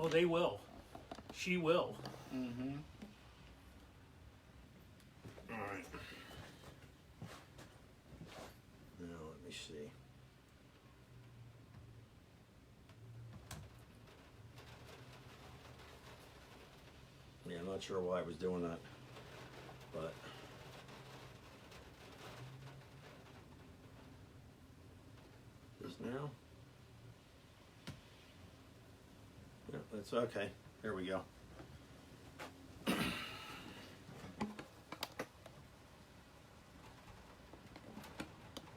Oh, they will. She will. Mm-hmm. All right. Now let me see. Yeah, I'm not sure why I was doing that, but this now. Yeah, that's okay. There we go.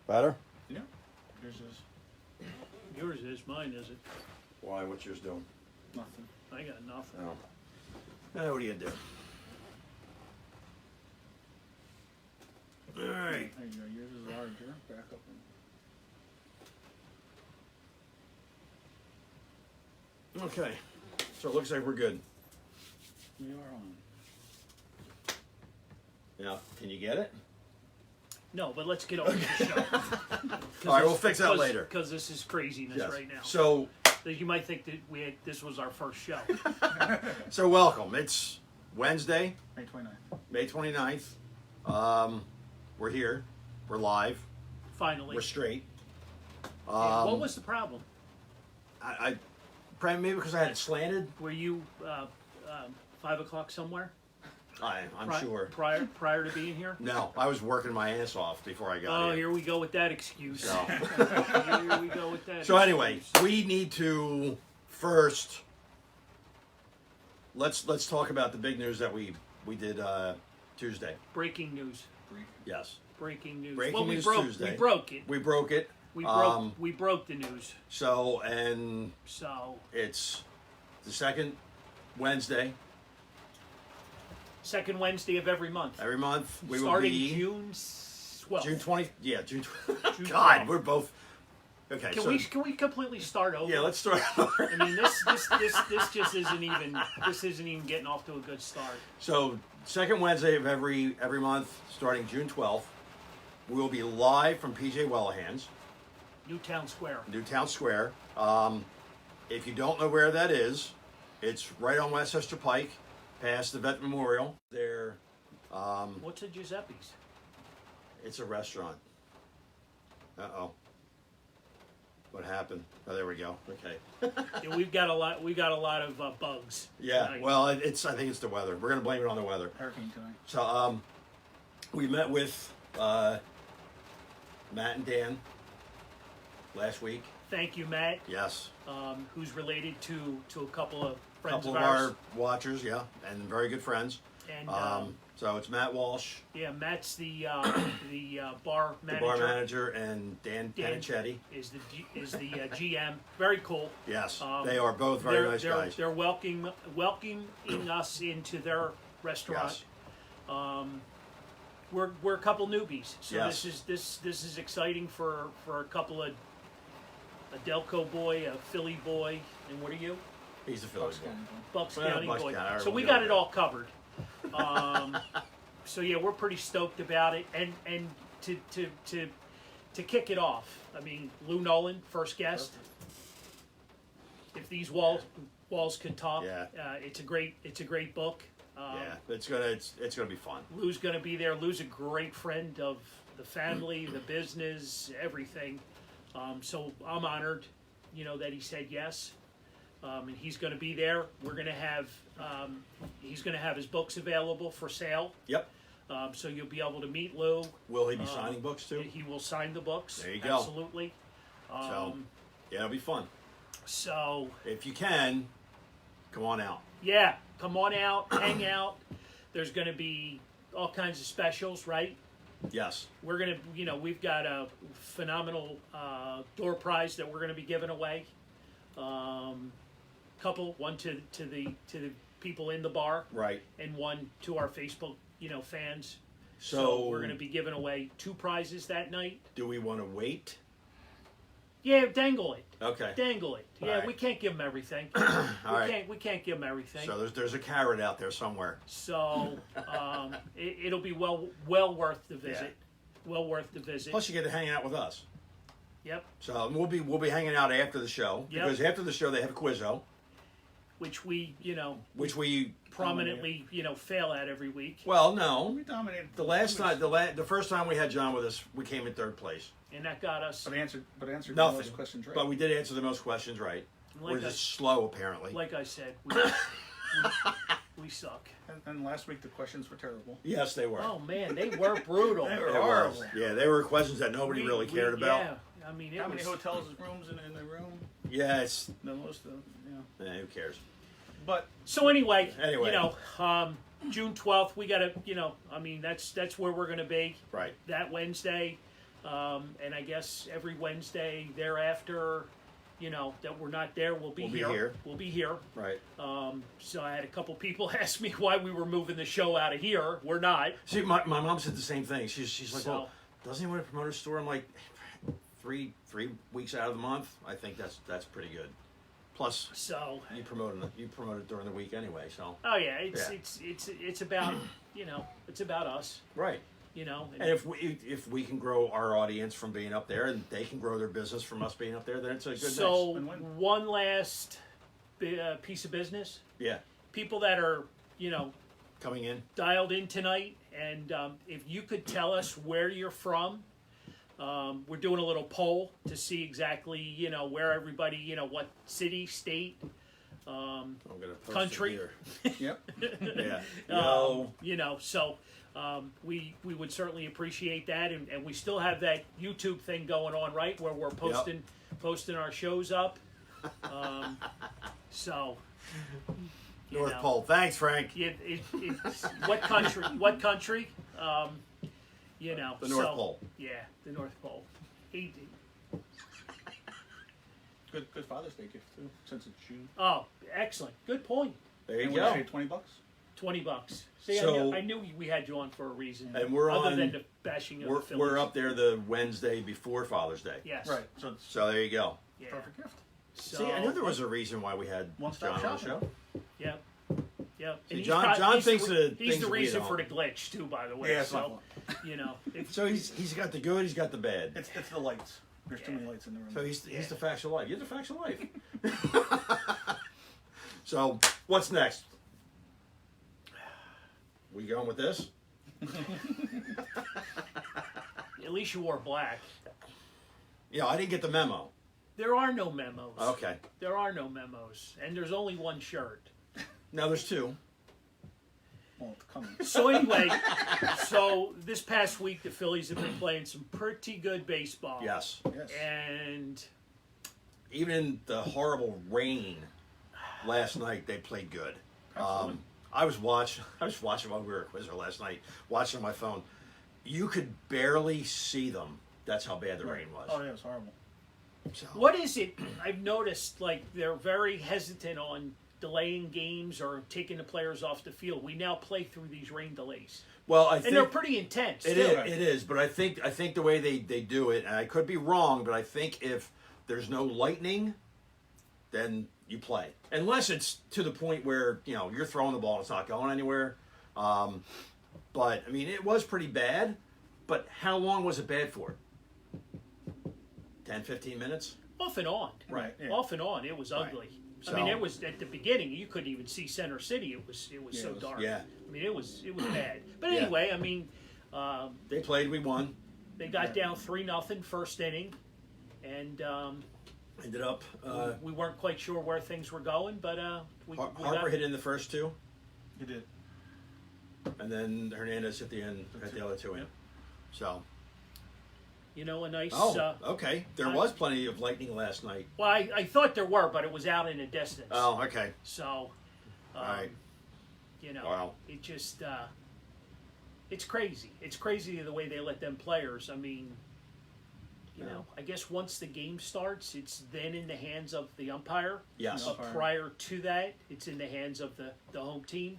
Better? Yeah. Yours is Yours is, mine isn't. Why? What's yours doing? nothing. I got nothing. Oh. What do you do? All right. There you go. Yours is larger. Back up. Okay. So it looks like we're good. We are on. Now, can you get it? No, but let's get on with the show. All right, we'll fix that later. Because this is craziness Yes. right now. So, You might think that this was our first show. so welcome. It's Wednesday, May 29th. May 29th. We're here. We're live. Finally. We're straight. Yeah, what was the problem? I probably maybe because I had it slanted. Were you 5 o'clock somewhere? I'm sure. Prior to being here? No, I was working my ass off before I got Oh, here. here we go with that excuse. So, Here we go with that. so anyway, excuse. we need to first let's talk about the big news that we did Tuesday. Breaking news. Yes, Breaking news. Breaking news Tuesday. We broke it. we broke it. We broke the news. So and So it's the second Wednesday second Wednesday of every month. every month. We will Starting be June 12th. June 20th. Yeah, June. June God, 12th. we're both okay. Can so we completely start over? yeah, let's start over. I mean, this just isn't even getting off to a good start. So second Wednesday of every month, starting June 12th, we will be live from PJ Wellahan's, Newtown Square. Newtown Square. If you don't know where that is, it's right on Westchester Pike, past the Vet Memorial. There, What's a Giuseppe's? it's a restaurant. Uh-oh. What happened? Oh, there we go. Okay. Yeah, we've got a lot of bugs. Yeah. tonight. Well, I think it's the weather. We're gonna blame it on the weather. Hurricane tonight. So, we met with Matt and Dan last week. Thank you, Matt. Yes. Who's related to a couple of friends Couple of of ours. our watchers, yeah, and very good friends. And So it's Matt Walsh, yeah, Matt's the bar the manager. bar manager, and Dan Panichetti. is the GM. Very cool. Yes, Um, they are both very nice they're, guys. They're welcoming us into their restaurant. Yes. We're a couple newbies, so Yes. this is exciting for a couple of a Delco boy, a Philly boy, and what are you? He's a Philly Bucks boy. County. Bucks Well, County Bucks boy. County, So we we'll got go it with all covered. So yeah, we're pretty stoked about it, and to kick it off, I mean, Lou Nolan, first guest. If these walls could talk, Yeah. it's a great book. Yeah, it's gonna be fun. Lou's going to be there. Lou's a great friend of the family, the business, everything. So I'm honored, that he said yes. And he's going to be there. We're going to have he's going to have his books available for sale. Yep. So you'll be able to meet Lou. Will he be signing books too? He will sign the books. There you go. Absolutely. So yeah, it'll be fun. So If you can, come on out. yeah, come on out, hang out. There's going to be all kinds of specials, right? Yes. We're gonna, we've got a phenomenal door prize that we're gonna be giving away. Couple, one to the people in the bar, Right. and one to our Facebook, fans. So we're gonna be giving away 2 prizes that night. do we want to wait? Yeah, dangle it, Okay. dangle it. All Yeah, right. we can't give them everything. We can't give them everything. So there's a carrot out there somewhere. So it'll be well worth the visit. Well worth the visit. Plus, you get to hang out with us. Yep. So we'll be hanging out after the show Yep. because after the show they have a quizzo. which we, which we prominently, fail at every week. well no. We dominated. The last time, the first time we had John with us, we came in third place. And that got us, But answered Nothing. most questions right. But we did answer the most questions right. Like We're just slow, apparently. like I said, we suck. and last week the questions were terrible. Yes, they were. Oh man, they were brutal. They It were was. horrible. Yeah, they were questions that nobody really cared about. Yeah, I mean, it How many was, hotels rooms in the room? Yeah, it's The most of who cares? But So anyway, Anyway. June 12th, we gotta, I mean, that's where we're gonna be Right. that Wednesday, and I guess every Wednesday thereafter, that we're not there, we'll be We'll be here. here. We'll be here. Right. So I had a couple people ask me why we were moving the show out of here. We're not. See, my mom said the same thing. She's like, So- well, doesn't he want to promote a store? I'm like, 3 weeks out of the month. I think that's pretty good. Plus, So, you promote it during the week anyway. So oh yeah, Yeah. it's about it's about us. right. And if we can grow our audience from being up there, and they can grow their business from us being up there, then it's a good So mix. Win-win. one last piece of business. Yeah, People that are coming in. dialed in tonight, and if you could tell us where you're from, we're doing a little poll to see exactly where everybody what city, state, I'm gonna post Country. It yep. here. Yeah. so we would certainly appreciate that, and we still have that YouTube thing going on, right, where we're posting our shows up. So you North know, Pole. Thanks, Frank. it's what country? What country? The North Pole. Yeah, the North Pole. Good Father's Day gift too, since it's June. Oh, excellent. Good point. There you And go. we paid $20. $20. See, So- I knew we had you on for a reason. And we're other on- than the bashing of the We're Phillies. up there the Wednesday before Father's Day. Yes. Right. So it's So there you go. Yeah. perfect gift. So, See, I knew there was a reason why we had One-stop John on the shopping. show. Yep. Yep. See, And he's John he's thinks the, the he's things the that we reason don't. for the glitch too, by the way. Yeah, it's my so fault. if, So he's got the good, he's got the bad. It's the lights. There's too many lights in the room. So he's the facts of life. You're the facts of life. So what's next? We going with this? at least you wore black. Yeah, I didn't get the memo. There are no memos. Okay. There are no memos, and there's only one shirt. Now there's two. Well, it's coming. So anyway, so this past week the Phillies have been playing some pretty good baseball. Yes. Yes. And Even in the horrible rain last night, they played good. Absolutely. I was watching while we were at Quizzer last night, watching on my phone. You could barely see them. That's how bad the rain was. Oh yeah, it's horrible. So, what is it? I've noticed like they're very hesitant on delaying games or taking the players off the field. We now play through these rain delays, well, I and think they're pretty intense. It too. is. It is. But I think the way they do it, and I could be wrong, but I think if there's no lightning, then you play, unless it's to the point where you're throwing the ball and it's not going anywhere. But I mean, it was pretty bad. But how long was it bad for? 10, 15 minutes. Off and on. Right. Yeah. Off and on. It was ugly. I So- mean, it was at the beginning. You couldn't even see Center City. It was Yeah, so it was- dark. yeah. I mean, it was bad. But Yeah. anyway, I mean, They played. We won. they got down 3-0 first inning, and Ended up. we weren't quite sure where things were going, but we Harper got, hit in the first two, You did. and then Hernandez at the end hit the other two in. Yep. So. a nice. Oh, okay. There I- was plenty of lightning last night. Well, I thought there were, but it was out in the distance. Oh, okay. So, Right. Wow. it just, it's crazy. It's crazy the way they let them players. I mean, I guess once the game starts, it's then in the hands of the umpire. Yes. But prior to that, it's in the hands of the home team.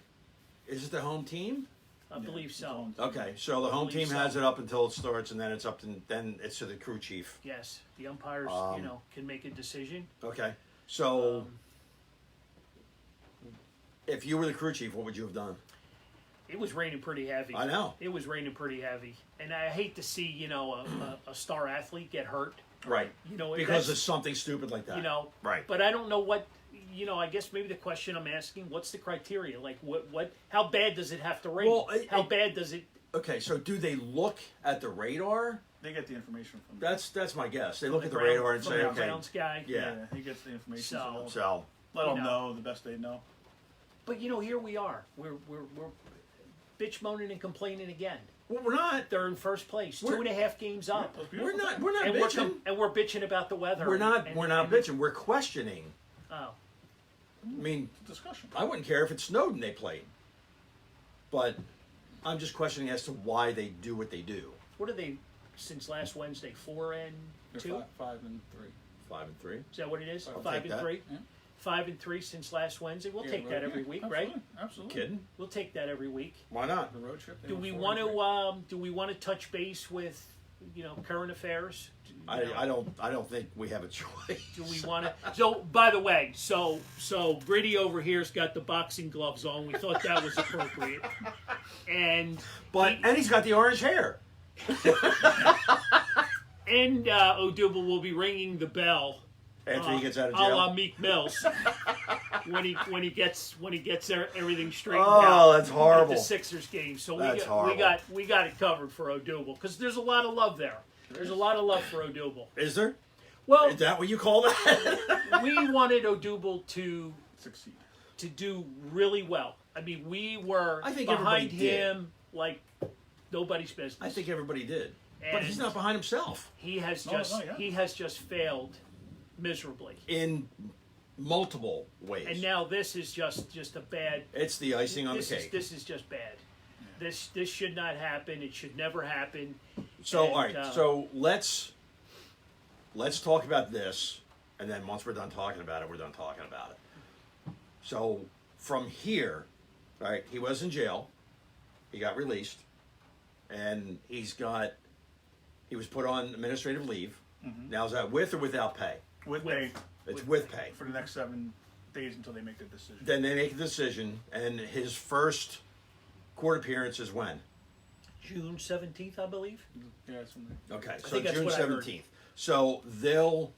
Is it the home team? I believe so. Okay, so the home team believe has so. it up until it starts, and then it's up to then it's to the crew chief. Yes, the umpires, can make a decision. Okay, so Um, if you were the crew chief, what would you have done? It was raining pretty heavy. I know. It was raining pretty heavy, and I hate to see a star athlete get hurt. Right. Because Because of something stupid like that. you know. Right. But I don't know what I guess maybe the question I'm asking, what's the criteria? Like, how bad does it have to rain? Well, how bad does it? Okay, so do they look at the radar? They get the information from. That's my guess. They look at the ground- radar and from say, the okay, grounds guy. yeah. He gets the information. So- So, So let them you know the best they know. But here we are. We're bitch moaning and complaining again. well, we're not. They're in first place, We're- 2.5 games up, That's We're beautiful. not. We're not and bitching. we're bitching about the weather. We're not. and- we're not and- bitching. We're questioning. Oh, I mean, Discussion. I wouldn't care if it snowed and they played, but I'm just questioning as to why they do what they do. what are they since last Wednesday? 4-2. They're 5-3. 5-3. Is that what it is? I'll 5-3. take that. Yeah. 5-3 since last Wednesday. We'll take that every week, right? Absolutely. Kidding? We'll take that every week. Why not? The road trip. they Do were we 4-3. want to? Do we want to touch base with, current affairs? I don't think we have a choice. Do we want to? So, by the way, so Gritty over here's got the boxing gloves on. We thought that was appropriate, and And he's got the orange hair. Odubel will be ringing the bell After he gets out of a la jail. Meek Mills when he gets everything straightened Oh, out. that's At horrible. the Sixers game, so That's we horrible. got it covered for Odubel because there's a lot of love there. There's a lot of love for Odubel. Is there? Well, Is that what you call that? we wanted Odubel to Succeed. do really well. I mean, we were I think behind everybody did. him like nobody's business. I think everybody did. But he's And- not behind himself he has No, just no, yeah. he has just failed miserably. in multiple ways. And now this is just a bad. It's the icing on the cake. This is just bad. This should not happen. It should never happen. So, And, all right. So let's talk about this, and then once we're done talking about it, we're done talking about it. So from here, all right, he was in jail. He got released, and he was put on administrative leave. Now, is that with or without pay? With With- pay It's with pay. for the next 7 days until they make the decision. Then they make a decision, and his first court appearance is when? June 17th, I believe. Yeah, it's from the, Okay, so think that's June what I heard. 17th. So they'll,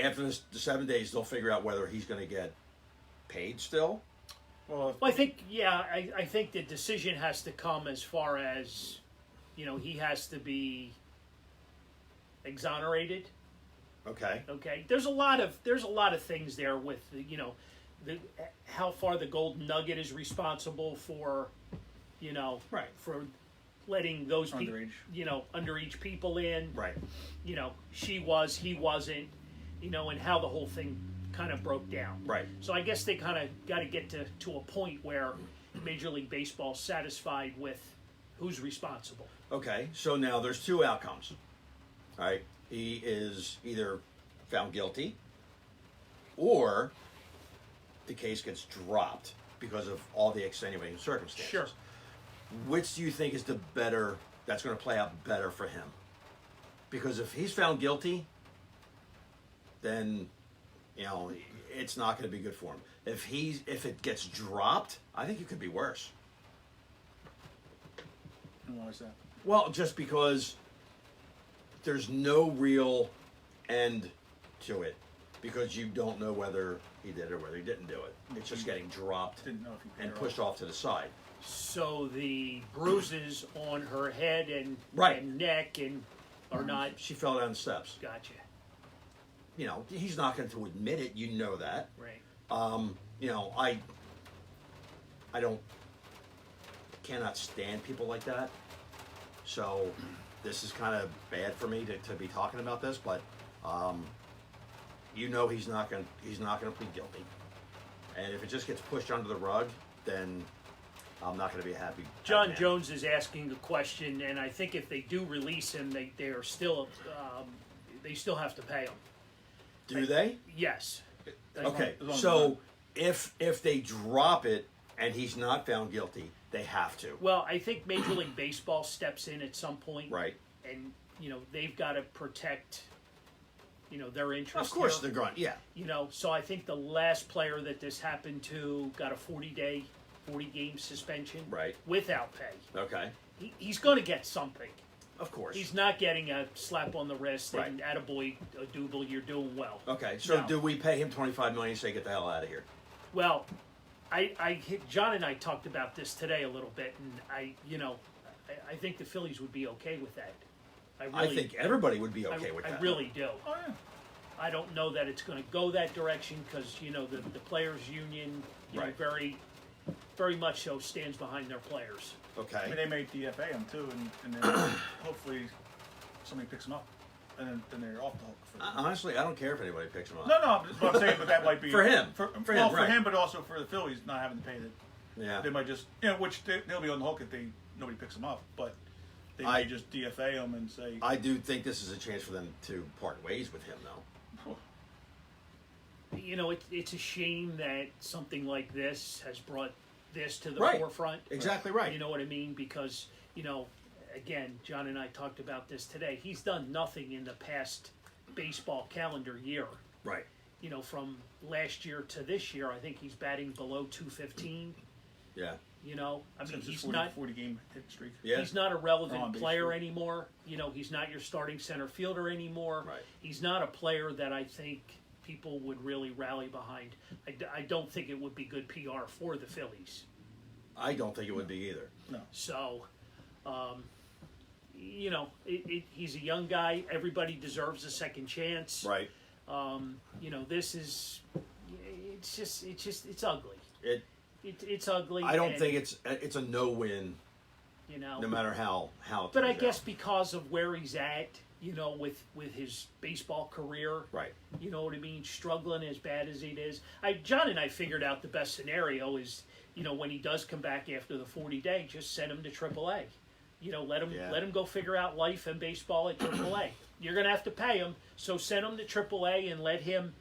after the 7 days, they'll figure out whether he's going to get paid still. well, Well, I think I think the decision has to come as far as, he has to be exonerated. Okay. Okay, there's a lot of things there with the how far the Golden Nugget is responsible for, Right. for letting those people, Underage. underage people in. Right. She was, he wasn't, and how the whole thing kind of broke down. Right. So I guess they kind of got to get to a point where Major League Baseball's satisfied with who's responsible. Okay. So now there's two outcomes. All right. He is either found guilty, or the case gets dropped because of all the extenuating circumstances. Sure. Which do you think is the better? That's going to play out better for him. Because if he's found guilty, then it's not going to be good for him. If it gets dropped, I think it could be worse. and why is that? Well, just because there's no real end to it, because you don't know whether he did it or whether he didn't do it. It's just getting dropped Didn't know if you paid and her pushed off to the side. So the bruises on her head and, Right. and neck are not. She fell down the steps. Gotcha. He's not going to admit it. You know that. Right. I cannot stand people like that. So this is kind of bad for me to be talking about this, but he's not going to plead guilty. And if it just gets pushed under the rug, then I'm not going to be happy. John man. Jones is asking a question, and I think if they do release him, they are still they still have to pay him. Do they? Yes. Okay. as long as So if they drop it and he's not found guilty, they have to. Well, I think Major League Baseball steps in at some point, Right. and they've got to protect their interest. Of course here. they're going. Yeah. So I think the last player that this happened to got a 40-game suspension, Right. without pay. Okay. He's going to get something. Of course. He's not getting a slap on the wrist and Right. attaboy, Double, you're doing well. Okay, so No. do we pay him $25 million and say get the hell out of here? Well, John and I talked about this today a little bit, and I think the Phillies would be okay with that. I think everybody would be okay with that. I really do. Oh yeah. I don't know that it's going to go that direction because the players' union, Right. very, very much so stands behind their players. I Okay. mean, they may DFA him too, and then hopefully somebody picks him up, and then they're off the hook for Honestly, I don't care if anybody picks him up. No, but I'm saying, but that might be For him. for For well, him, for right. him, but also for the Phillies not having to pay it. Yeah. They might just, which they'll be on the hook if nobody picks him up, but they I- may just DFA him and say, I do think this is a chance for them to part ways with him, though. It's a shame that something like this has brought this to the Right. forefront. Exactly right. You know what I mean? Because, again, John and I talked about this today. He's done nothing in the past baseball calendar year. Right. From last year to this year, I think he's batting below 215. Yeah. I mean, since his he's not 40 game hit streak. Yeah. he's not a On relevant base player streak. anymore. He's not your starting center fielder anymore. Right. He's not a player that I think people would really rally behind. I don't think it would be good PR for the Phillies. I don't think it would be either. No. So, he's a young guy. Everybody deserves a second chance. Right. This is, it's ugly. It's ugly. I don't and, think it's a no-win, no matter how. It But I turns guess out. because of where he's at, with his baseball career, Right. you know what I mean, struggling as bad as it is. John and I figured out the best scenario is, when he does come back after the 40-day, just send him to AAA. Let him go figure out life and baseball at AAA. You're going to have to pay him, so send him to AAA and let him,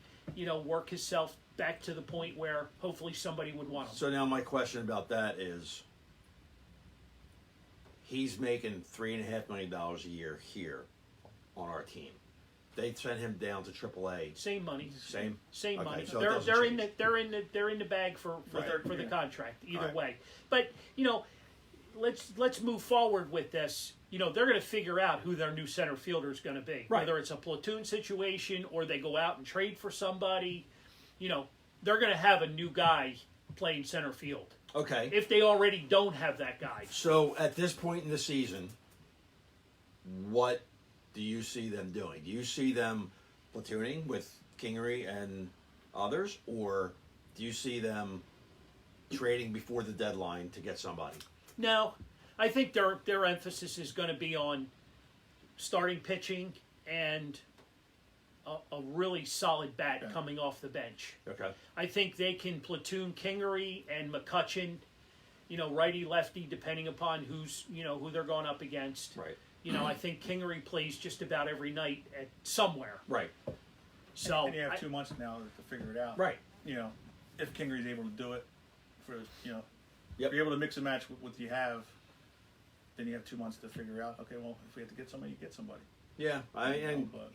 work himself back to the point where hopefully somebody would want him. So now my question about that is, he's making $3.5 million a year here on our team. They sent him down to AAA. Same money. Same Okay, Money. so it they're doesn't they're in the bag for Right. the contract either Right. way. But let's move forward with this. They're going to figure out who their new center fielder is going to be. Right. Whether it's a platoon situation or they go out and trade for somebody, they're going to have a new guy playing center field. Okay. If they already don't have that guy. So at this point in the season, what do you see them doing? Do you see them platooning with Kingery and others, or do you see them trading before the deadline to get somebody? No, I think their emphasis is going to be on starting pitching and a really solid bat coming off the bench. Okay. I think they can platoon Kingery and McCutchen, righty lefty, depending upon who they're going up against. Right. I think Kingery plays just about every night at somewhere. Right. So And you have 2 months now to figure it out. Right. If Kingery's able to do it, if Yep. you're able to mix and match with what you have, then you have 2 months to figure out. Okay, well, if we have to get somebody, you get somebody. Yeah. And But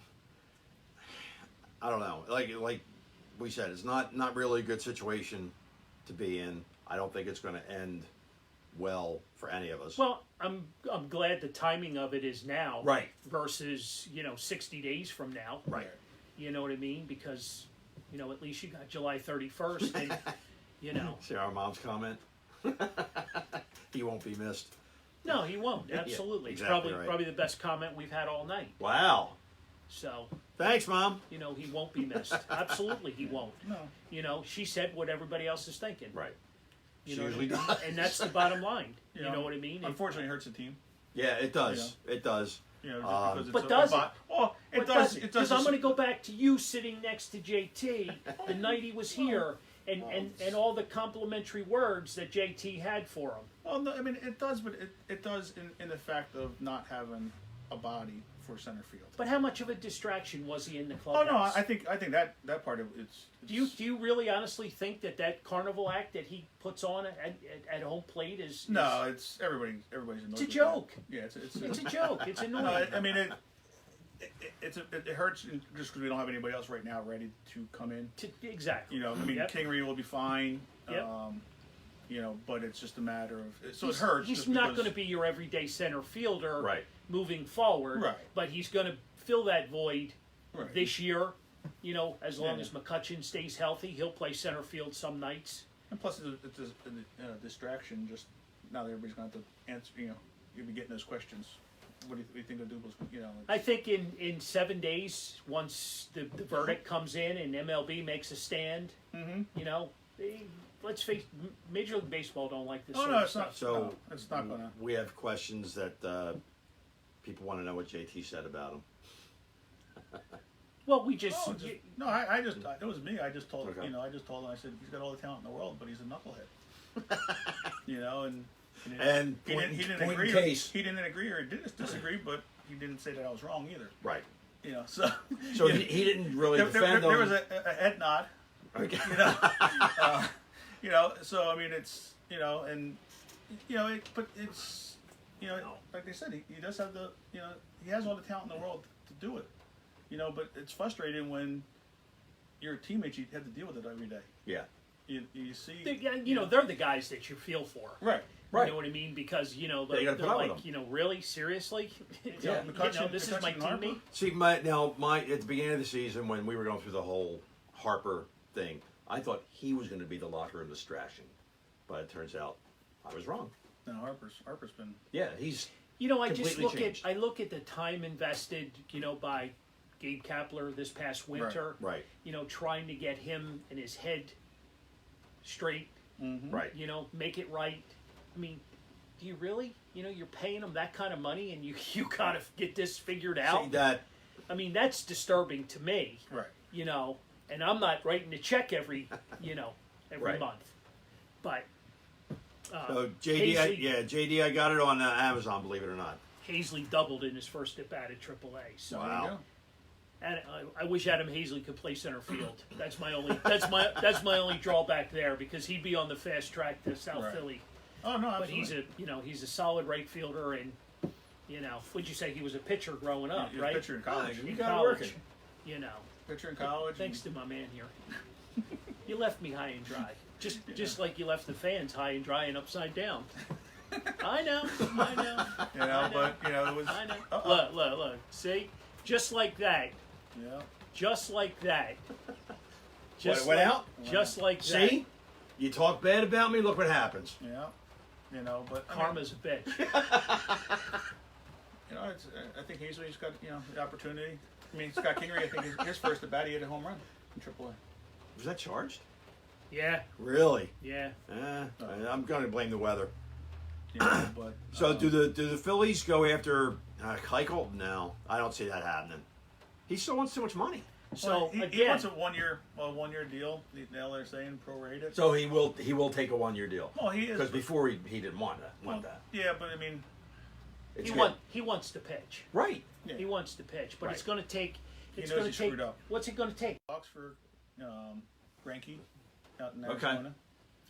I don't know. Like we said, it's not really a good situation to be in. I don't think it's going to end well for any of us. well, I'm glad the timing of it is now, Right. Versus 60 days from now. Right. You know what I mean? Because at least you got July 31st, and See our mom's comment? He won't be missed. No, he won't. Absolutely. exactly It's right. probably the best comment we've had all night. Wow. So, Thanks, Mom. he won't be missed. Absolutely, he won't. no. She said what everybody else is thinking. Right. You She know usually what I mean? does. And that's the bottom line. You know what I mean? Unfortunately, it hurts the team. Yeah, it does. It does. Just because it's But a does bot. Oh, it But does. it? It does. Because I'm going to go back to you sitting next to JT the night he was here, and all the complimentary words that JT had for him. Well, no, I mean it does, but it does in the fact of not having a body for center field. But how much of a distraction was he in the Oh clubhouse? no, I think that part of it's. Do you really honestly think that carnival act that he puts on at home plate is No, it's everybody's annoyed. It's a with joke. that. Yeah, it's It's a joke. It's annoying. No, I mean it hurts just because we don't have anybody else right now ready to come in. Exactly. I mean Yep. Kingery will be fine. Yep. But it's just a matter of it hurts. He's just not because- going to be your everyday center fielder. Right. moving forward. Right. But he's going to fill that void Right. this year. You know, as long Yeah. as McCutcheon stays healthy, he'll play center field some nights. And plus, it's a distraction. Just now that everybody's going to have to answer. You know, you'll be getting those questions. What do you think of Dubas? You know, I think in 7 days, once the verdict comes in and MLB makes a stand, you know, let's face Major League Baseball don't like this. oh sort no, of it's stuff. not. So No, it's not going to. we have questions that people want to know what JT said about him. Well, we just, Oh, no, I just it was me. I just told Okay. you know I just told him I said he's got all the talent in the world, but he's a knucklehead. You know, and he didn't point agree. in case. He didn't agree or didn't disagree, but he didn't say that I was wrong either. Right. You know, so So you know, he didn't really there defend him. was a head nod. Okay. You know, so I mean, it's you know, and you know, but it's you know, like they said, he does have the you know, he has all the talent in the world to do it. You know, but it's frustrating when your teammates you have to deal with it every day. Yeah. You see, you know, they're the guys that you feel for. right. Right. You know what I mean? Because, you know, Yeah, they're, you gotta put up with like, them. you know, really? Seriously? Yeah. You know, McCutcheon- this is my McCutcheon and Harper? teammate? See, my at the beginning of the season when we were going through the whole Harper thing, I thought he was going to be the locker room distraction, but it turns out I was wrong. No, Harper's been Yeah, he's You know, I just Completely changed. look at the time invested, you know, by Gabe Kapler this past winter. right, You know, trying to get him and his head straight, right. you know, make it right. I mean, do you really? You know, you're paying him that kind of money and you gotta get this figured out. See that? I mean, that's disturbing to me. right. You know, and I'm not writing a check every, you know, every Right. month. But So JD, Hazley- JD, I got it on Amazon. Believe it or not. Hazley doubled in his first at bat at AAA. So, Wow. There you go. and I wish Adam Hazley could play center field. That's my only drawback there because he'd be on the fast track to South Right. Philly. Oh no, But absolutely. he's a solid right fielder, and you know, would you say he was a pitcher growing up, He was a right? pitcher in college. You In got it college, working. you know. Pitcher in college. Thanks to my man here. You left me high and dry, just like you left the fans high and dry and upside down. I know. You know, but you know it was. I know. Uh-oh. Look. See, just like that. Yeah. Just like that. What, it went out? Just like that. See, you talk bad about me. Look what happens. Yeah. You know, but I mean, Karma's a bitch. you know, I think Hazley's got you know the opportunity. I mean, Scott Kingery, I think his first at bat, he hit a home run in AAA. Was that charged? Yeah, Really? yeah. I'm going to blame the weather. You know, but So do the Phillies go after Keuchel? No, I don't see that happening. He still wants too much money. So he again, wants a one year deal. Now they're saying prorated. So he will take a 1-year deal. Well, he is. Because before he didn't want that. Yeah, but I mean, It's he good. wants to pitch. Right. yeah. He wants to pitch, but Right. it's going to take. It's knows going he to take. screwed up. What's it going to take? talks for Greinke out in Okay. Arizona.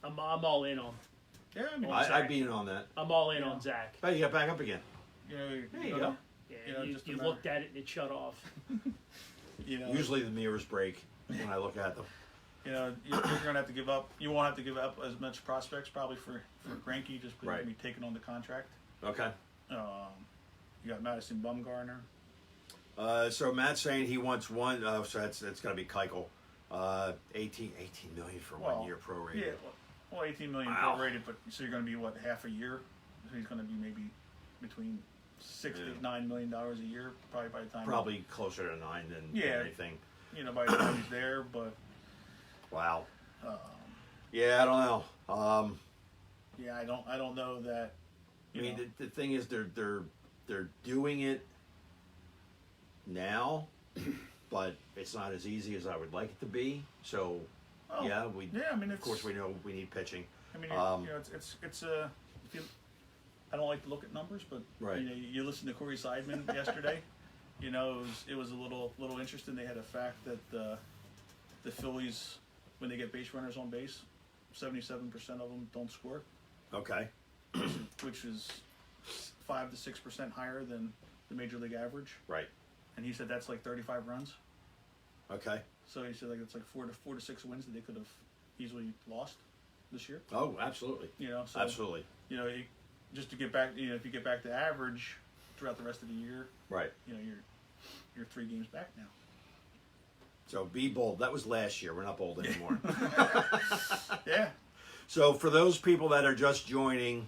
I'm all in on. Yeah, I mean, I'd be in on that. I'm all in Yeah. on Zach. Oh, you got back up again. you know, There you go. Yeah, You know, you, just a you matter- looked at it and it shut off. You know, Usually the mirrors break when I look at them. you know, you're gonna have to give up. You won't have to give up as much prospects probably for Greinke just because Right. you're gonna be taking on the contract. Okay. You got Madison Bumgarner. So Matt's saying he wants one. So that's going to be Keuchel. 18 million for 1 year prorated. Yeah, well, 18 million Wow. prorated, but so you're going to be what half a year? So he's going to be maybe between $6 to $9 million a year, probably by the time. Probably closer to 9 than Yeah. anything. You know, by the time he's there, but Wow. um, Yeah, I don't know. yeah, I don't know that. I You mean, know, the thing is, they're doing it now, but it's not as easy as I would like it to be. So, oh, yeah, I mean, of course we know we need pitching. I mean, Um, you know, it's a. If you, I don't like to look at numbers, but Right. you know, you listen to Corey Seidman yesterday. You know, it was a little interesting. They had a fact that the Phillies, when they get base runners on base, 77% of them don't score, Okay. which is 5 to 6% higher than the major league average. Right. And he said that's like 35 runs. Okay. So he said like it's like 4 to 6 wins that they could have easily lost this year. Oh, absolutely. You know, so Absolutely. you know, just to get back, you know, if you get back to average, throughout the rest of the year, Right. you know, you're 3 games back now. So be bold. That was last year. We're not bold anymore. Yeah. So for those people that are just joining,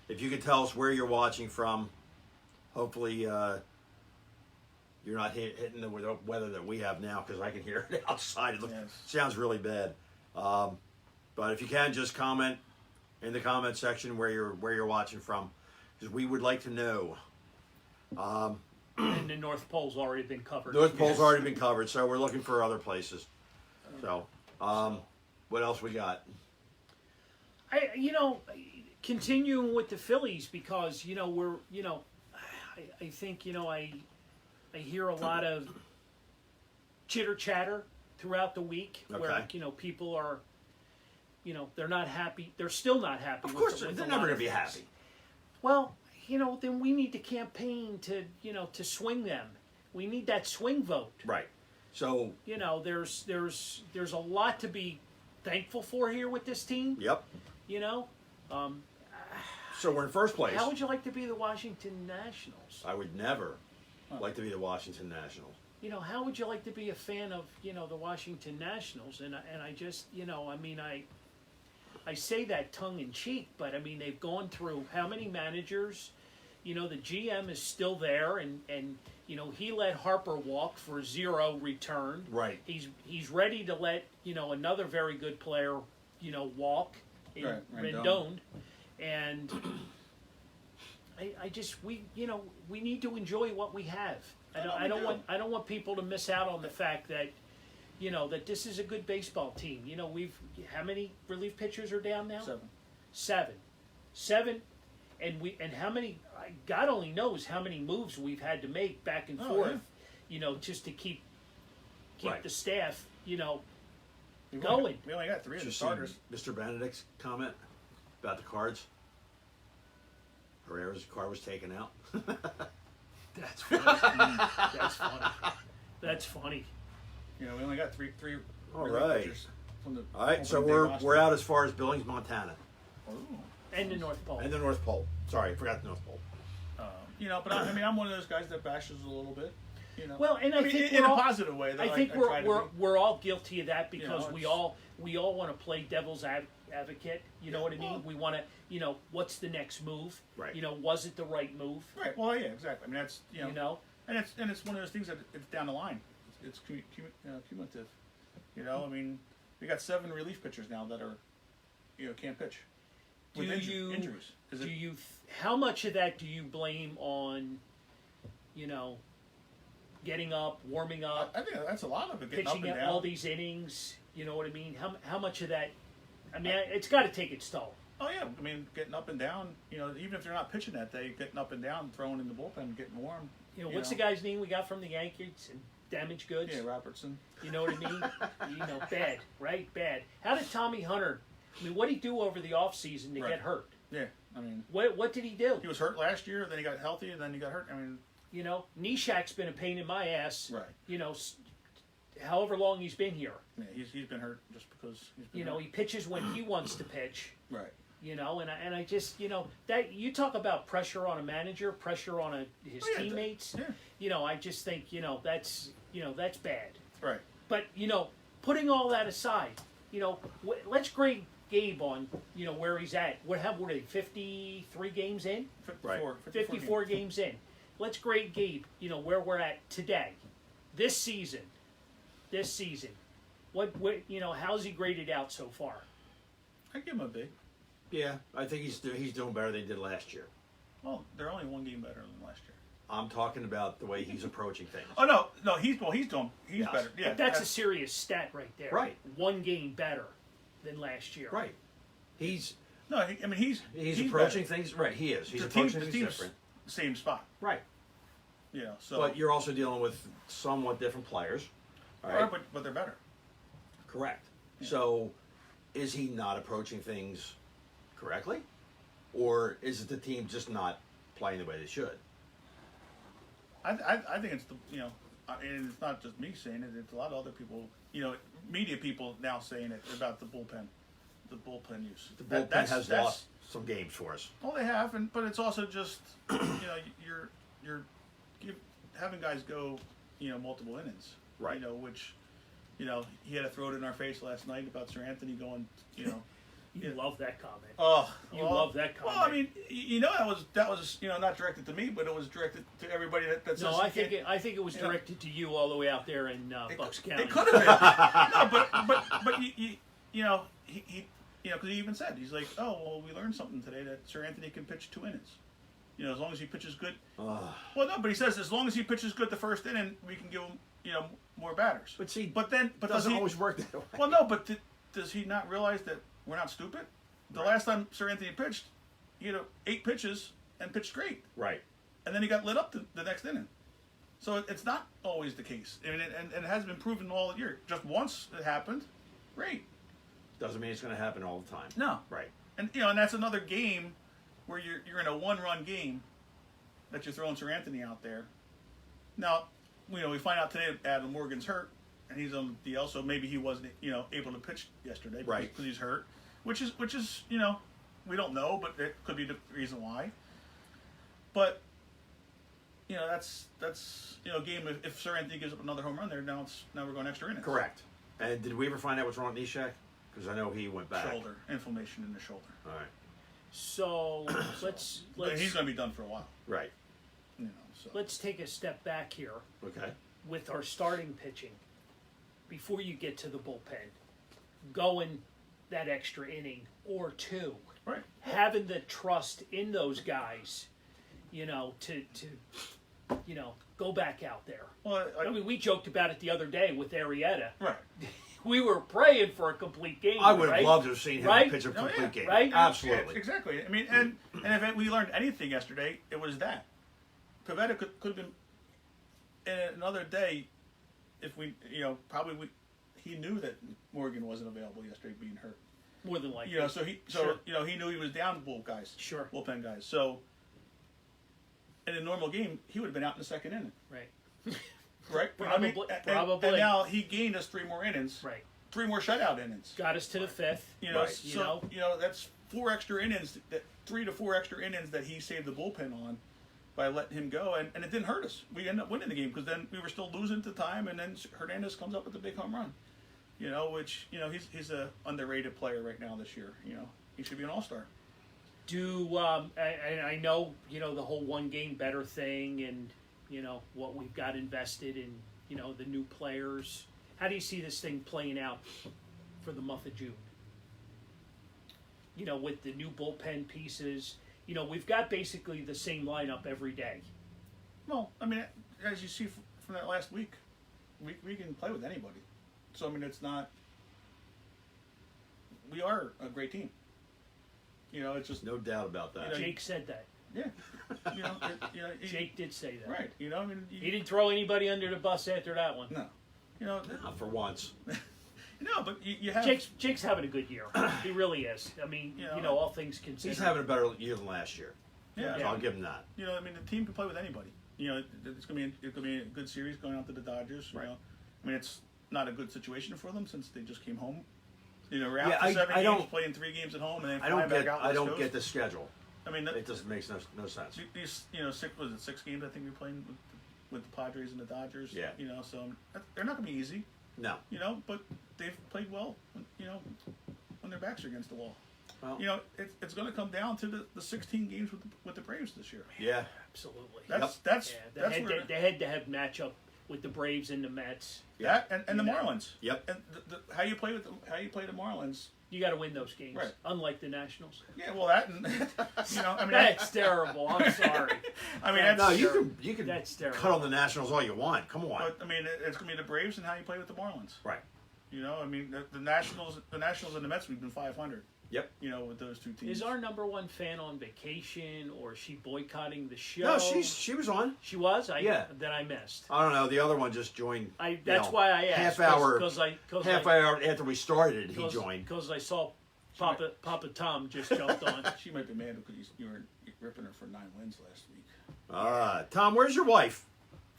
if you could tell us where you're watching from, hopefully you're not hitting the weather that we have now, because I can hear it outside. It Yes. sounds really bad. But if you can, just comment in the comment section where you're watching from, because we would like to know. And the North Pole's already been covered. North Pole's already been covered, so we're looking for other places. So, what else we got? Continuing with the Phillies, because I think I hear a lot of chitter chatter throughout the week where Okay. people are they're not happy. They're still not happy. Of course, with they're a never lot going of to be things. happy. Well, then we need to campaign to swing them. We need that swing vote. Right. So, There's a lot to be thankful for here with this team. yep. So we're in first place. How would you like to be the Washington Nationals? I would never like to be the Washington Nationals. How would you like to be a fan of the Washington Nationals? And I just I say that tongue in cheek, but they've gone through how many managers? The GM is still there, and he let Harper walk for 0 return. Right. He's ready to let another very good player walk in Right, Rendon, and we need to enjoy what we have. I don't want people to miss out on the fact that that this is a good baseball team. How many relief pitchers are down now? 7. Seven, and how many? God only knows how many moves we've had to make back and Oh, forth. Just to keep Right. the staff. We Going. only got 3 of Did the you see starters. Mr. Benedict's comment about the cards? Herrera's card was taken out. That's funny. That's funny. That's funny. We only got three All relief right. pitchers from the All right, so opening day we're roster. out as far as Billings, Montana, Ooh. And the North Pole. and the North Pole. Sorry, I forgot the North Pole. But I'm one of those guys that bashes a little bit. Well, and I think in we're a all- positive way. Though I think try to we're be. we're all guilty of that because we it's- all want to play devil's advocate. You know what I mean? Well- We want to what's the next move? Right. Was it the right move? Right. Well, yeah, exactly. That's And and it's one of those things that it's down the line. It's cumulative. We got 7 relief pitchers now that are can't pitch with injuries. How much of that do you blame on getting up, warming up, I think that's a lot of it. Getting up pitching and out down. all these innings? You know what I mean? How much of that? It's got to take its toll. Oh yeah, getting up and down. Even if they're not pitching that day, getting up and down, throwing in the bullpen, getting warm. What's the guy's name we got from the Yankees? Damaged goods. Yeah, Robertson. You know what I mean? Bad, right? Bad. How did Tommy Hunter? What did he do over the offseason to Right. get hurt? Yeah, What did he do? he was hurt last year. Then he got healthy, and then he got hurt. Nishak's been a pain in my ass. Right. However long he's been here. Yeah, he's been hurt just because he's been hurt. He pitches when he wants to pitch. Right. And I just that you talk about pressure on a manager, pressure on his Oh, yeah, teammates. yeah. I just think that's bad. Right. But putting all that aside, let's grade Gabe on where he's at. What are they? 53 games in. 54. 54 games in. Let's grade Gabe. Where we're at today, this season. What how's he graded out so far? I give him a B. Yeah, I think he's doing better than he did last year. Well, they're only 1 game better than last year. I'm talking about the way he's approaching things. Oh no, he's doing. He's Yes. better. Yeah, But that's a serious stat right there. Right. 1 game better than last year. Right. He's no. He's approaching better. things right. He is. He's The approaching team's things different. same spot. Right. So. But you're also dealing with somewhat different players. All right. But they're better. Correct. So, is he not approaching things correctly, or is it the team just not playing the way they should? I think it's and it's not just me saying it. It's a lot of other people, media people now saying it about the bullpen. the bullpen use. The bullpen has lost some games for us. Well, they have, but it's also just you're having guys go multiple innings, Right. Which he had to throw it in our face last night about Sir Anthony going, You love that comment. Oh, You love that comment. Well, I mean, that was not directed to me, but it was directed to everybody that says. No, I think it was directed to you all the way out there in Bucks County. It could have been. No, but he because he even said, he's like, oh well, we learned something today that Sir Anthony can pitch 2 innings. As long as he pitches good. Well, no, but he says as long as he pitches good the first inning, we can give him more batters. But see, but does doesn't always work that way. Well, no, but does he not realize that we're not stupid? The last time Sir Anthony pitched, he had 8 pitches and pitched great. Right. And then he got lit up the next inning. So it's not always the case. I mean, and it has been proven all year. Just once it happened, great. Doesn't mean it's going to happen all the time. No. Right. And and that's another game where you're in a 1-run game that you're throwing Sir Anthony out there. Now, we find out today Adam Morgan's hurt and he's on the DL, so maybe he wasn't able to pitch yesterday because he's hurt, which is we don't know, but it could be the reason why. But that's a game. If Sir Anthony gives up another home run there, now we're going extra innings. Correct. And did we ever find out what's wrong with Nishak? Because I know he went back. Shoulder inflammation in the shoulder. All right. So let's But he's going to be done for a while. Right. So let's take a step back here Okay. with our starting pitching before you get to the bullpen. Going that extra inning or 2. right. Having the trust in those guys, to go back out there. Well, I mean, we joked about it the other day with Arrieta. right. We were praying for a complete game. I would have right? loved to have seen him Right? pitch a complete yeah. game. Right? Absolutely. Yeah, exactly. I mean, and if we learned anything yesterday, it was that Pivetta could have been in another day. If we, he knew that Morgan wasn't available yesterday, being hurt. More than likely. So he knew he was down bullpen guys. So in a normal game, he would have been out in the second inning. Right. Right? Probably. And now he gained us 3 more innings. Right. 3 more shutout innings. Got us to the 5th. Right. So that's 4 extra innings. 3 to 4 extra innings that he saved the bullpen on by letting him go, and it didn't hurt us. We ended up winning the game because then we were still losing at the time, and then Hernandez comes up with a big home run. Which he's a underrated player right now this year. He should be an all-star. I know the whole 1 game better thing, and what we've got invested in the new players. How do you see this thing playing out for the month of June? With the new bullpen pieces, we've got basically the same lineup every day. Well, I mean, as you see from that last week, we can play with anybody. So I mean, it's not. We are a great team. It's just No doubt about that. Jake said that. yeah. Jake did say that. Right. I mean, He didn't throw anybody under the bus after that one. No. Not for once. No, but you have. Jake's having a good year. He really is. I mean, all things considered. He's having a better year than last year. Yeah. So I'll give him that. I mean, the team can play with anybody. It's gonna be a good series going out to the Dodgers. Right. I mean, it's not a good situation for them since they just came home. We're out Yeah, for 7 I games, don't- playing 3 games at home, and then I flying don't back get. out. I West don't Coast. get the schedule. I mean, It just makes no sense. these 6 games I think we're playing with the Padres and the Dodgers. Yeah. So they're not gonna be easy. No. But they've played well. When their backs are against the wall. Well, It's going to come down to the 16 games with the Braves this year. yeah. Absolutely. That's the where head-to-head matchup with the Braves and the Mets. that and the Marlins. Yep. And how you play the Marlins. You got to win those games, Right. unlike the Nationals. Yeah, well that and I mean That's terrible. I'm sorry. I mean that's- that's No, you can That's terrible. cut on the Nationals all you want. Come on. but I mean it's going to be the Braves and how you play with the Marlins. Right. I mean the Nationals and the Mets we've been 500. Yep. With those 2 teams. Is our number 1 fan on vacation, or is she boycotting the show? No, she was on. She was. Yeah. That I missed. I don't know. The other one just joined. That's why I asked. Half hour after we started, he joined. Because I saw Papa Tom just jumped on. She might be mad because you were ripping her for 9 wins last week. Tom, where's your wife?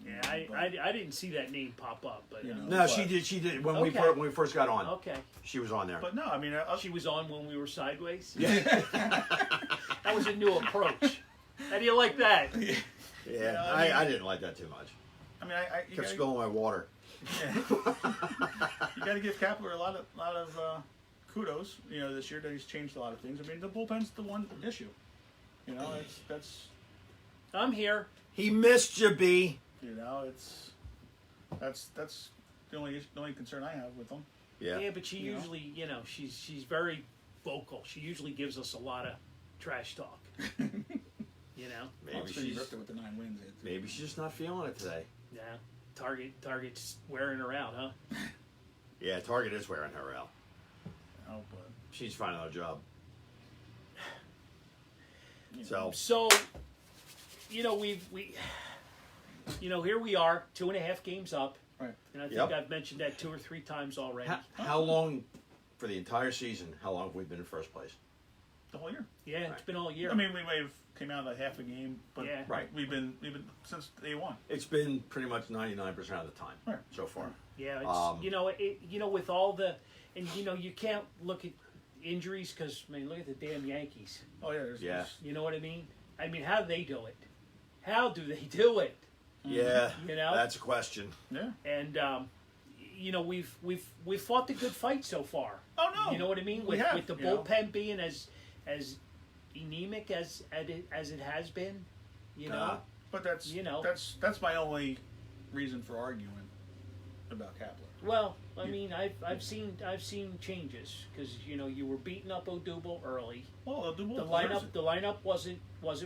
Yeah, But, I didn't see that name pop up, but You know. No, she did. She did when Okay. when we first got on. okay. She was on there. but no, I mean, She was on when we were sideways. yeah, That was a new approach. How do you like that? yeah. I mean- I didn't like that too much. I mean, you Kept gotta, spilling my water. yeah. You got to give Kapler a lot of kudos. You know, this year that he's changed a lot of things. I mean, the bullpen's the one issue. You know, that's I'm here. He missed you, B. you know, that's the only concern I have with him. Yeah. Yeah, but she You know? usually, she's very vocal. She usually gives us a lot of trash talk. You know? Maybe He she's ripped it with the 9 wins. maybe she's just not feeling it today. Yeah. Target's wearing her out, huh? Yeah, Target is wearing her out. Oh, but She's finding another job. So So, here we are, 2.5 games up, right. and I think Yep. I've mentioned that 2 or 3 times already. how long for the entire season? How long have we been in first place? The whole year. Yeah, it's been all year. I mean, we may have came out of half a game, but Yeah. Right. we've been since day one. It's been pretty much 99% of the time Right. so far. Yeah, it's, Um, with all the, and you can't look at injuries because look at the damn Yankees. Oh yeah, Yeah. You know what I mean? How do they do it? How do they do it? Yeah, You know? that's a question. Yeah. And we've fought the good fight so far. Oh no. You know what I mean? We With have, with the you know. bullpen being as anemic as it has been, But that's You know. that's my only reason for arguing about Kapler. Well, I mean, I've seen changes because you were beating up Odubel early. Well, the The lineup wasn't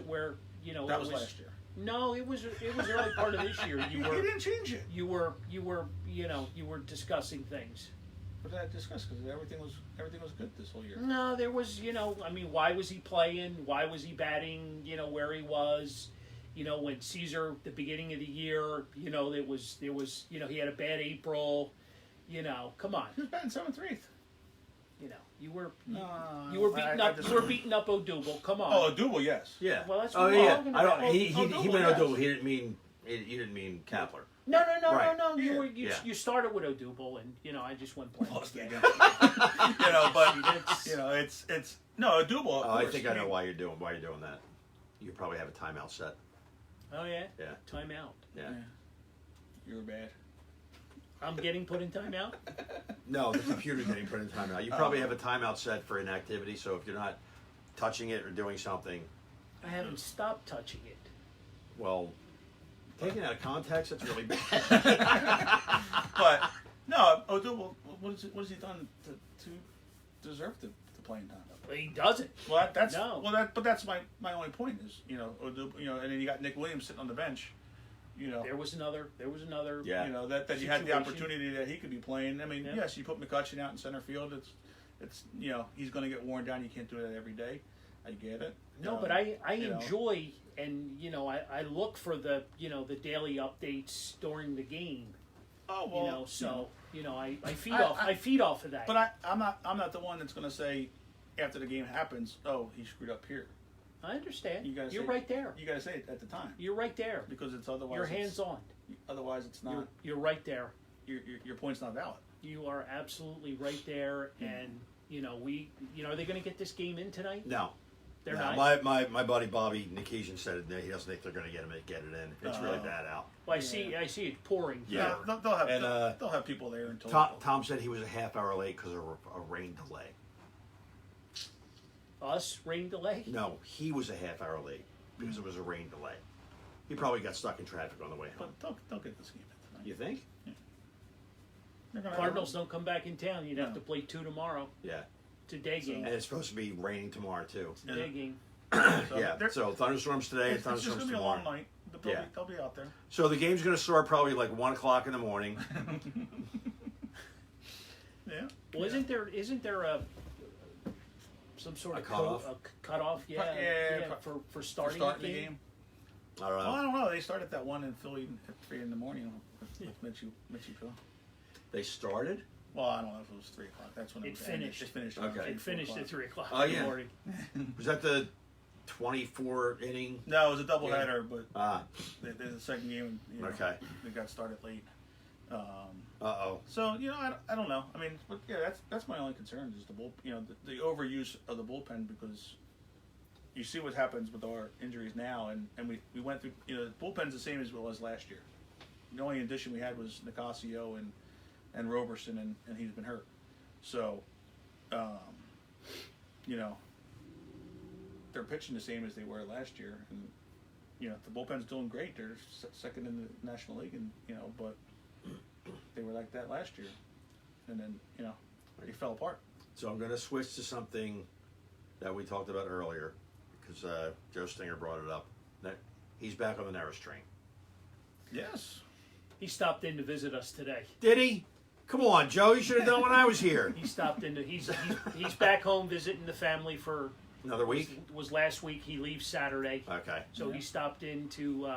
where that it was last year. No, it was early part of this year. You didn't change it. You were discussing things. What did I discuss? Because everything was good this whole year. No, there was why was he playing? Why was he batting? Where he was. When Caesar the beginning of the year, there was he had a bad April. Come on. He was batting 7th, 8th. You were No, you were beating I up you were beating up Odubel. Come on. Oh, Duble, yes. Yeah. Well, that's oh what we're yeah. talking I don't. about. He Odubel, meant yes. Odubel. He didn't mean Kapler. No, Right. You Yeah. were Yeah. you started with Odubel, and I just went plain. Lost it Yeah. again. But That's- it's no Duble. Oh, I think I know why you're doing that. You probably have a timeout set. Oh yeah. Yeah. Timeout. Yeah. You were bad. I'm getting put in timeout. No, the computer's getting put in timeout. You probably have a timeout set for inactivity, so if you're not touching it or doing something, I haven't stopped touching it. well, taken out of context, that's really bad. But no, Odubel. What has he done to deserve to play in time? Well, he doesn't. Well, that's No. but that's my only point is Odubel, and then you got Nick Williams sitting on the bench. There was another. Yeah. That you had the Situation. opportunity that he could be playing. I mean, Yeah. yes, you put McCutcheon out in center field. It's he's going to get worn down. You can't do that every day. I get it. No, but I you know. enjoy and I look for the the daily updates during the game. Oh well. I feed I- off. I feed off of that. But I'm not the one that's going to say after the game happens, oh, he screwed up here. I understand. You gotta You're say- right there. You got to say it at the time You're right there. because it's otherwise You're it's- hands on. Otherwise, it's not. You're right there. Your point's not valid. You are absolutely right there. And are they going to get this game in tonight? No. They're No, not. my buddy Bobby Nikesian said it, he doesn't think they're going to get it in. It's really bad out. Well, I see it pouring. Yeah. here. They'll have And, they'll have people there until Tom said he was a half hour late because of a rain delay. Us rain delay. No, he was a half hour late because it was a rain delay. He probably got stuck in traffic on the way home. But they'll get this game in tonight. You think? They're gonna Cardinals don't come back in town. You'd have No. to play 2 tomorrow. Yeah. It's a day game. And it's supposed to be raining tomorrow too. It's a day game. Yeah. they're- So thunderstorms today and It's just thunderstorms gonna be a tomorrow. long night. But Yeah. they'll be out there. So the game's going to start probably like 1 o'clock in the morning. Yeah. Well, isn't there a some sort A of cutoff? cutoff? Yeah, Yeah, for starting, Starting the the game. game. I don't Well, I know. don't know. They started that one in Philly at 3 in the morning with Mitchie. They started? Well, I don't know if it was 3 o'clock. That's when It was finished. It finished. Okay. around It 3, finished 4 at 3 o'clock Oh, in the yeah. morning. Was that the 24 inning. No, it was a doubleheader, but Ah, there's a second game. You know, okay. They got started late. Uh-oh. So I don't know. I mean, but yeah, that's my only concern is the bull. You know, the overuse of the bullpen, because you see what happens with our injuries now, and we went through. You know, the bullpen's the same as it was last year. The only addition we had was Nicasio and Roberson, and he's been hurt. So, you know, they're pitching the same as they were last year, and you know the bullpen's doing great. They're second in the National League, and you know, but they were like that last year, and then you know they fell apart. So I'm going to switch to something that we talked about earlier, because Joe Stinger brought it up. That he's back on the Neris train. Yes. He stopped in to visit us today. Did he? Come on, Joe. You should have done when I was here. He stopped in to, he's back home visiting the family for Another week? was last week. He leaves Saturday, Okay. so he stopped in to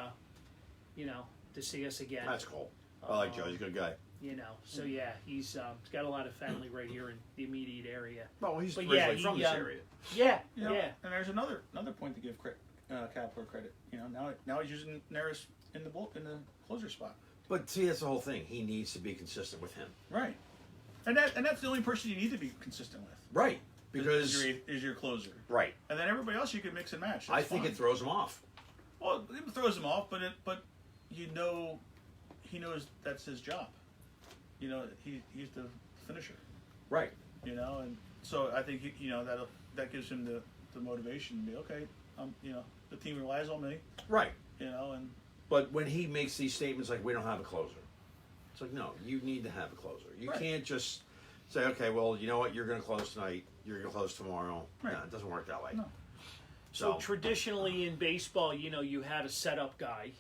you know, to see us again. That's cool. I like Joe. He's a good guy. You know, so yeah, he's got a lot of family right here in the immediate area. Well, he's But originally yeah, from he, this area. Yeah, You know, yeah. And there's another point to give Kapler credit. You know, now he's using Neris in the closer spot. But see, that's the whole thing. He needs to be consistent with him. Right. And that's the only person you need to be consistent with. Right. Because is your closer. right. And then everybody else you can mix and match. I think it throws him off. Well, it throws him off, but you know, he knows that's his job. You know, he's the finisher. Right. You know, and so I think you know that gives him the motivation to be okay. You know, the team relies on me. Right. You know, and But when he makes these statements like, we don't have a closer, it's like, no, you need to have a closer. You Right. can't just say, okay, well, you know what, you're going to close tonight, you're going to close tomorrow. Right. No, it doesn't work that way. No. So traditionally in baseball, you know, you had a setup guy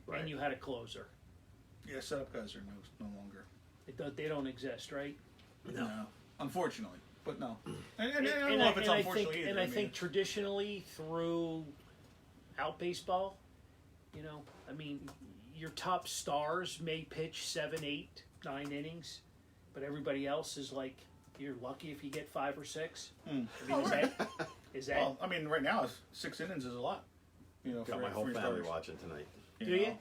Right. and you had a closer. yeah, setup guys are no longer. They don't exist, right? No. Unfortunately, but no. And I don't know if it's unfortunately either. I mean, think traditionally throughout baseball, you know, I mean, your top stars may pitch 7, 8, 9 innings, but everybody else is like, you're lucky if you get 5 or 6. I mean, is that well, I mean, right now 6 innings is a lot. You know, Got for my whole for family starters. watching tonight. Do you?